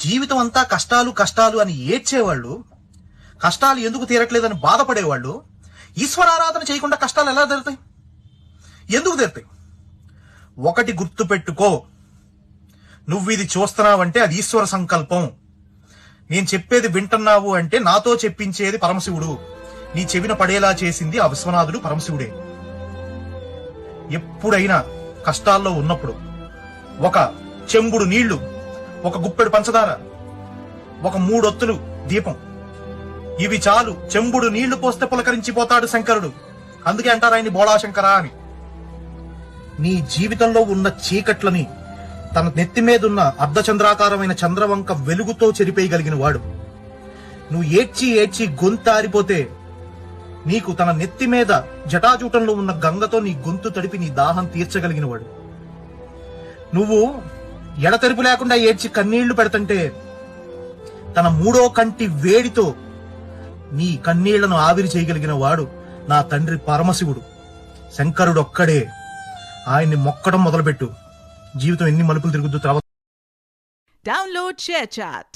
జీవితం అంతా కష్టాలు కష్టాలు అని ఏడ్చేవాళ్ళు, కష్టాలు ఎందుకు తీరట్లేదని బాధపడేవాళ్ళు ఈశ్వరారాధన చేయకుండా కష్టాలు ఎలా తీరుతాయి? ఎందుకు తీరుతాయి? ఒకటి గుర్తు పెట్టుకో, నువ్వు ఇది చూస్తున్నావంటే అది ఈశ్వర సంకల్పం. నేను చెప్పేది వింటున్నావు అంటే నాతో చెప్పించేది పరమశివుడు. నీ చెవిన పడేలా చేసింది ఆ విశ్వనాథుడు పరమశివుడే. ఎప్పుడైనా కష్టాల్లో ఉన్నప్పుడు ఒక చెంబుడు నీళ్లు, ఒక గుప్పెడు పంచదార, ఒక 3 ఒత్తులు దీపం, ఇవి చాలు. చెంబుడు నీళ్లు పోస్తే పులకరించిపోతాడు శంకరుడు. అందుకే అంటారు ఆయన్ని బోళాశంకర అని. నీ జీవితంలో ఉన్న చీకట్లని తన నెత్తి మీదున్న అర్ధచంద్రాకారమైన చంద్రవంక వెలుగుతో చెరిపేయగలిగిన వాడు. నువ్వు ఏడ్చి ఏడ్చి గొంతారిపోతే నీకు తన నెత్తి మీద జటాజూటంలో ఉన్న గంగతో నీ గొంతు తడిపి నీ దాహం తీర్చగలిగిన వాడు. నువ్వు ఎడతెరుపు లేకుండా ఏడ్చి కన్నీళ్లు పెడుతుంటే తన 3వ కంటి వేడితో నీ కన్నీళ్లను ఆవిరి చేయగలిగిన వాడు నా తండ్రి పరమశివుడు. శంకరుడొక్కడే. ఆయన్ని మొక్కడం మొదలుపెట్టు, జీవితం ఎన్ని మలుపులు తిరుగుద్దు. Download ShareChat.